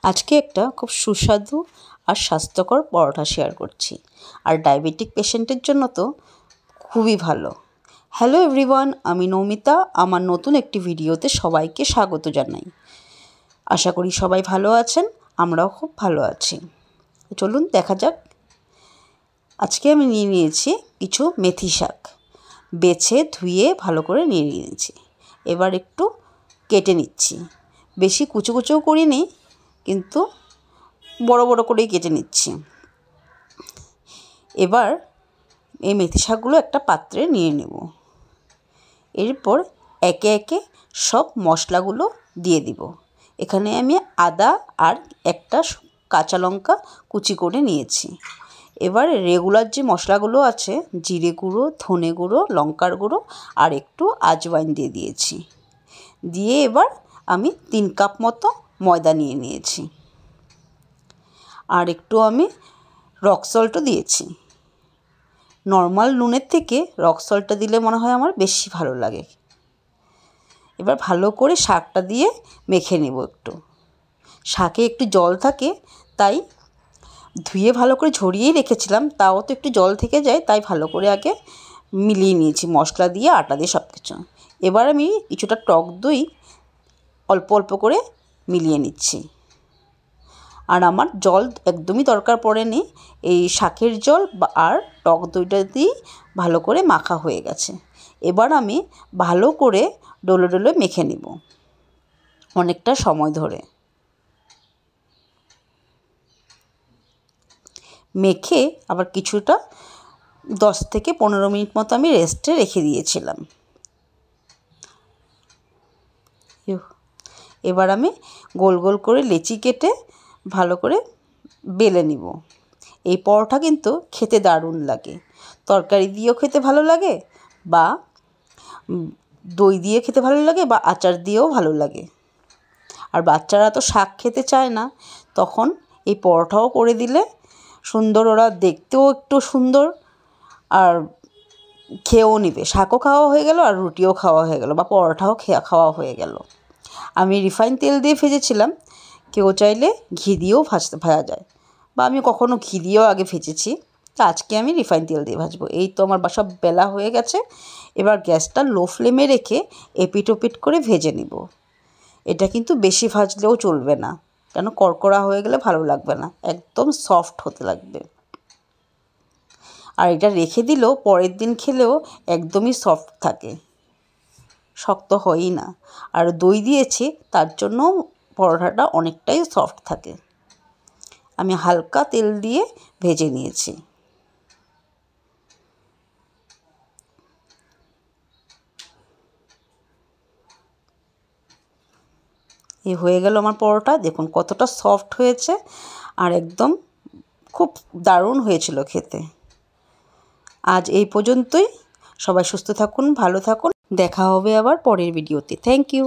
আজকে একটা খুব সুস্বাদু আর স্বাস্থ্যকর পরোটা শেয়ার করছি। আর ডায়াবেটিক পেশেন্টের জন্য তো খুবই ভালো। হ্যালো এভরিওয়ান, আমি নৌমিতা। আমার নতুন একটি ভিডিওতে সবাইকে স্বাগত জানাই। আশা করি সবাই ভালো আছেন, আমরাও খুব ভালো আছি। চলুন দেখা যাক। আজকে আমি নিয়ে নিয়েছি কিছু মেথি শাক, বেছে ধুয়ে ভালো করে নিয়ে নিয়েছি। এবার একটু কেটে নিচ্ছি, বেশি কুচো কুচোও করিনি, কিন্তু বড় বড় করেই কেটে নিচ্ছি। এবার এই মেথি শাকগুলো একটা পাত্রে নিয়ে নেব। এরপর একে একে সব মশলাগুলো দিয়ে দিব। এখানে আমি আদা আর একটা কাঁচা লঙ্কা কুচি করে নিয়েছি। এবার রেগুলার যে মশলাগুলো আছে, জিরে গুঁড়ো, ধনে গুঁড়ো, লঙ্কার গুঁড়ো আর একটু আজওয়াইন দিয়ে দিয়েছি। দিয়ে এবার আমি 3 কাপ মতো ময়দা নিয়ে নিয়েছি। আর একটু আমি রক সল্টও দিয়েছি। নর্মাল নুনের থেকে রক সল্টটা দিলে মনে হয় আমার বেশি ভালো লাগে। এবার ভালো করে শাকটা দিয়ে মেখে নেব। একটু শাকে একটু জল থাকে, তাই ধুয়ে ভালো করে ঝরিয়েই রেখেছিলাম, তাও তো একটু জল থেকে যায়, তাই ভালো করে আগে মিলিয়ে নিয়েছি মশলা দিয়ে, আটা দিয়ে সব কিছু। এবার আমি কিছুটা টক দই অল্প অল্প করে মিলিয়ে নিচ্ছি। আর আমার জল একদমই দরকার পড়েনি, এই শাকের জল আর টক দইটা দিয়েই ভালো করে মাখা হয়ে গেছে। এবার আমি ভালো করে ডলে ডলে মেখে নেব অনেকটা সময় ধরে। মেখে আবার কিছুটা 10 থেকে 15 মিনিট মতো আমি রেস্টে রেখে দিয়েছিলাম। এবার আমি গোল গোল করে লেচি কেটে ভালো করে বেলে নিব। এই পরোটা কিন্তু খেতে দারুণ লাগে। তরকারি দিয়েও খেতে ভালো লাগে, বা দই দিয়ে খেতে ভালো লাগে, বা আচার দিয়েও ভালো লাগে। আর বাচ্চারা তো শাক খেতে চায় না, তখন এই পরোটাও করে দিলে সুন্দর, ওরা দেখতেও একটু সুন্দর আর খেয়েও নেবে। শাকও খাওয়া হয়ে গেল আর রুটিও খাওয়া হয়ে গেল, বা পরোটাও খাওয়া হয়ে গেল। আমি রিফাইন তেল দিয়ে ভেজেছিলাম, কেউ চাইলে ঘি দিয়েও ভাজা যায়, বা আমি কখনও ঘি দিয়েও আগে ভেজেছি। তা আজকে আমি রিফাইন তেল দিয়ে ভাজবো। এই তো আমার সব বেলা হয়ে গেছে। এবার গ্যাসটা লো ফ্লেমে রেখে এপিট ওপিট করে ভেজে নিব। এটা কিন্তু বেশি ভাজলেও চলবে না, কেন কড়কড়া হয়ে গেলে ভালো লাগবে না, একদম সফট হতে লাগবে। আর এটা রেখে দিলেও পরের দিন খেলেও একদমই সফট থাকে, শক্ত হয়ই না। আর দই দিয়েছি, তার জন্য পরোটাটা অনেকটাই সফট থাকে। আমি হালকা তেল দিয়ে ভেজে নিয়েছি। এই হয়ে গেল আমার পরোটা। দেখুন কতটা সফট হয়েছে, আর একদম খুব দারুণ হয়েছিল খেতে। আজ এই পর্যন্তই। সবাই সুস্থ থাকুন, ভালো থাকুন। দেখা হবে আবার পরের ভিডিওতে। Thank you.